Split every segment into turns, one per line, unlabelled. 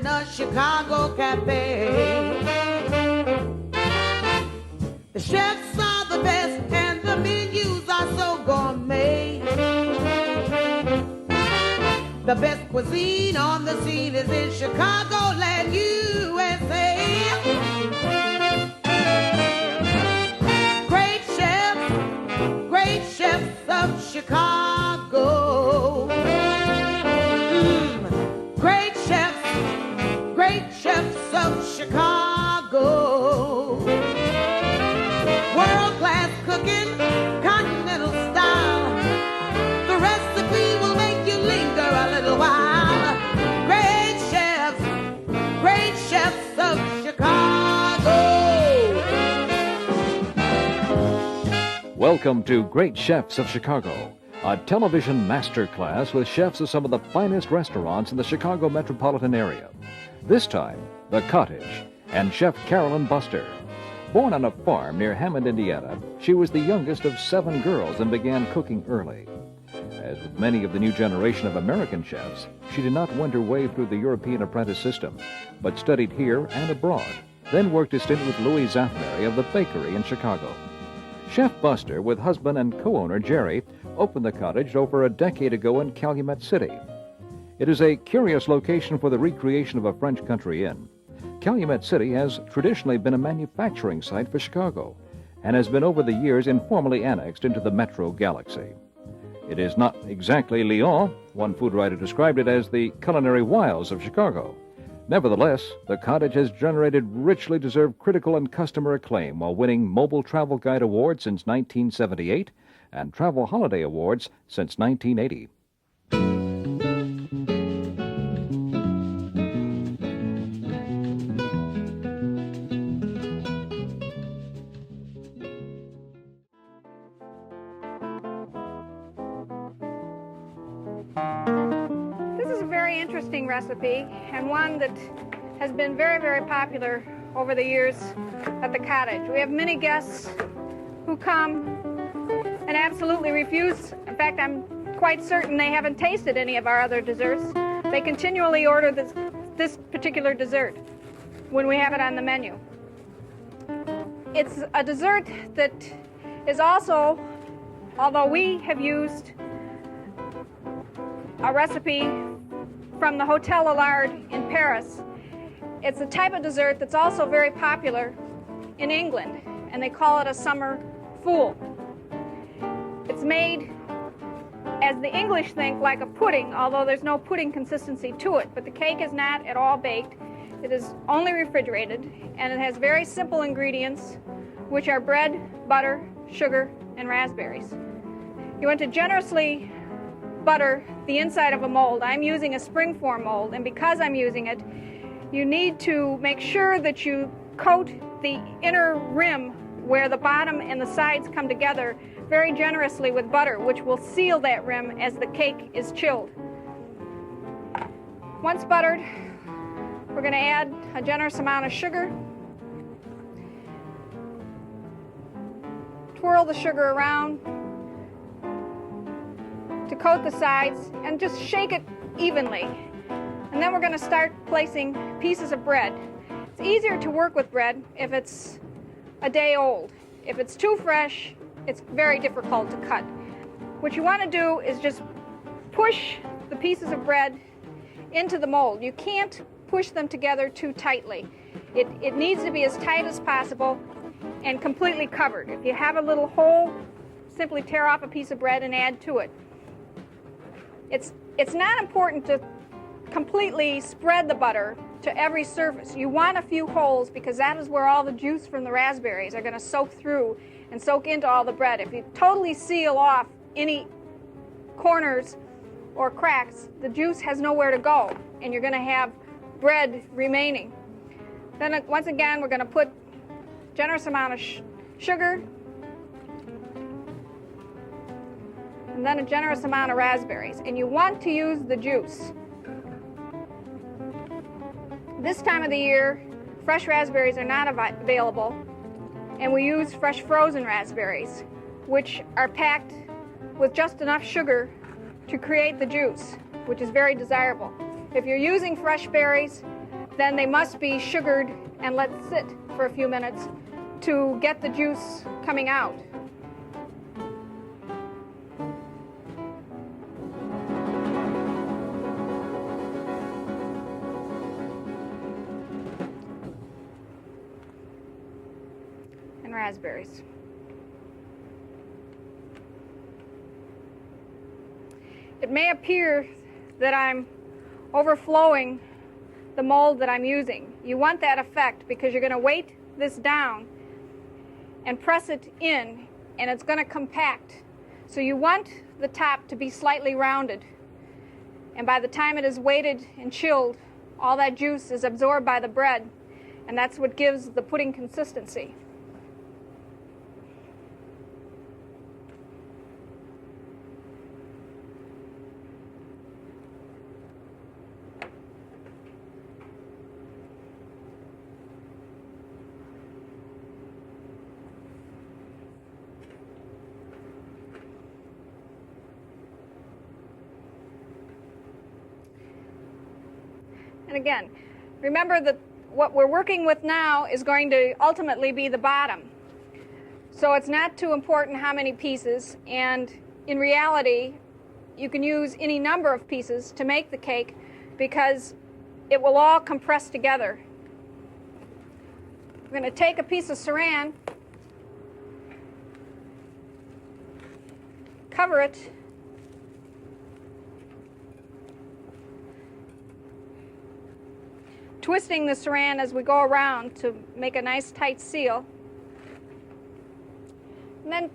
in a Chicago cafe. The chefs are the best and the menus are so gourmet. The best cuisine on the scene is in Chicagoland, USA. Great chefs of Chicago. Great chefs of Chicago. World-class cooking, continental style. The recipe will make you linger a little while. Great chefs of Chicago.
Welcome to Great Chefs of Chicago, a television masterclass with chefs of some of the finest restaurants in the Chicago metropolitan area. This time, the Cottage and Chef Carolyn Buster. Born on a farm near Hammond, Indiana, she was the youngest of 7 girls and began cooking early. As with many of the new generation of American chefs, she did not wend her way through the European apprentice system, but studied here and abroad, then worked a stint with Louis Zathmary of the bakery in Chicago. Chef Buster, with husband and co-owner Jerry, opened the Cottage over a decade ago in Calumet City. It is a curious location for the recreation of a French country inn. Calumet City has traditionally been a manufacturing site for Chicago and has been over the years informally annexed into the metro galaxy. It is not exactly Lyon. One food writer described it as the culinary wilds of Chicago. Nevertheless, the Cottage has generated richly deserved critical and customer acclaim while winning Mobile Travel Guide Awards since 1978 and Travel Holiday Awards since 1980.
Interesting recipe, and one that has been very, very popular over the years at the Cottage. We have many guests who come and absolutely refuse. In fact, I'm quite certain they haven't tasted any of our other desserts. They continually order this particular dessert when we have it on the menu. It's a dessert that is also, although we have used a recipe from the Hotel Allard in Paris, it's a type of dessert that's also very popular in England, and they call it a summer fool. It's made, as the English think, like a pudding, although there's no pudding consistency to it, but the cake is not at all baked. It is only refrigerated, and it has very simple ingredients, which are bread, butter, sugar, and raspberries. You want to generously butter the inside of a mold. I'm using a springform mold, and because I'm using it, you need to make sure that you coat the inner rim where the bottom and the sides come together very generously with butter, which will seal that rim as the cake is chilled. Once buttered, we're going to add a generous amount of sugar. Twirl the sugar around to coat the sides and just shake it evenly. And then we're going to start placing pieces of bread. It's easier to work with bread if it's a day old. If it's too fresh, it's very difficult to cut. What you want to do is just push the pieces of bread into the mold. You can't push them together too tightly. It needs to be as tight as possible and completely covered. If you have a little hole, simply tear off a piece of bread and add to it. It's not important to completely spread the butter to every surface. You want a few holes because that is where all the juice from the raspberries are going to soak through and soak into all the bread. If you totally seal off any corners or cracks, the juice has nowhere to go, and you're going to have bread remaining. Then once again, we're going to put a generous amount of sugar, and then a generous amount of raspberries. And you want to use the juice. This time of the year, fresh raspberries are not available, and we use fresh frozen raspberries, which are packed with just enough sugar to create the juice, which is very desirable. If you're using fresh berries, then they must be sugared and let sit for a few minutes to get the juice coming out. And raspberries. It may appear that I'm overflowing the mold that I'm using. You want that effect because you're going to weight this down and press it in, and it's going to compact. So you want the top to be slightly rounded. And by the time it is weighted and chilled, all that juice is absorbed by the bread, and that's what gives the pudding consistency. And again, remember that what we're working with now is going to ultimately be the bottom. So it's not too important how many pieces, and in reality, you can use any number of pieces to make the cake because it will all compress together. We're going to take a piece of saran, cover it, twisting the saran as we go around to make a nice tight seal. And then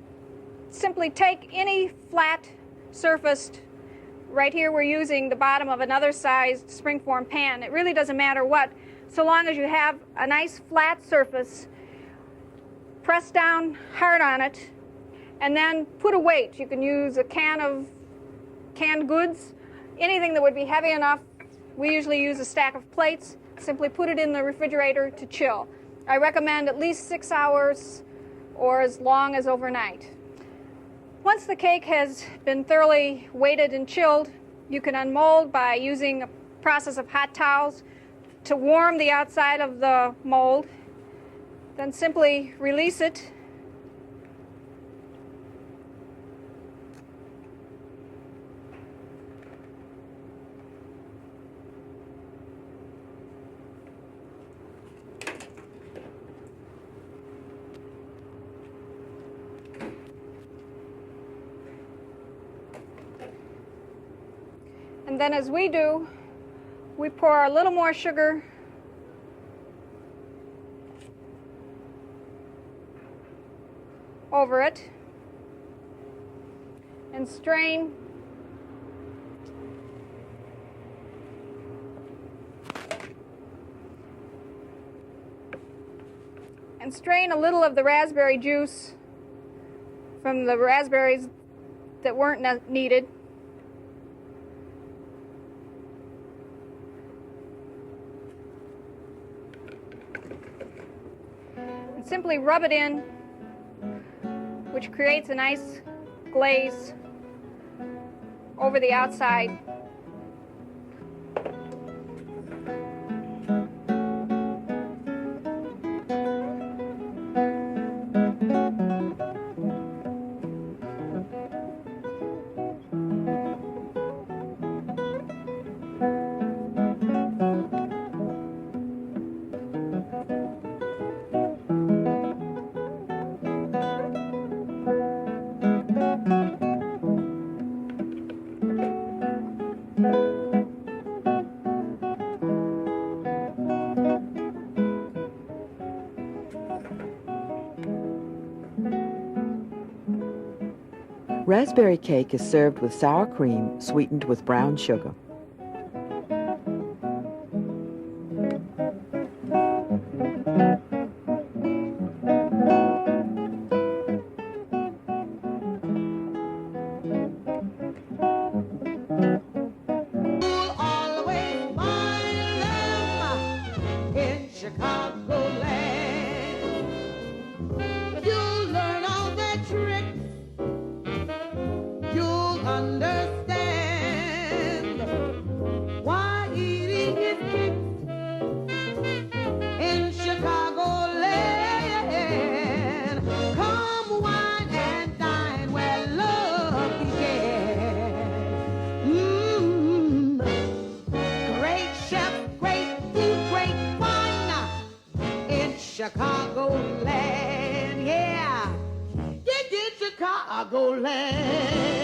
simply take any flat surfaced, right here we're using the bottom of another sized springform pan. It really doesn't matter what, so long as you have a nice flat surface, press down hard on it, and then put a weight. You can use a can of canned goods, anything that would be heavy enough. We usually use a stack of plates. Simply put it in the refrigerator to chill. I recommend at least 6 hours or as long as overnight. Once the cake has been thoroughly weighted and chilled, you can unmold by using a process of hot towels to warm the outside of the mold. Then simply release it. And then as we do, we pour a little more sugar over it and strain. And strain a little of the raspberry juice from the raspberries that weren't needed. And simply rub it in, which creates a nice glaze over the outside.
Raspberry cake is served with sour cream sweetened with brown sugar.
Understand Chicagoland.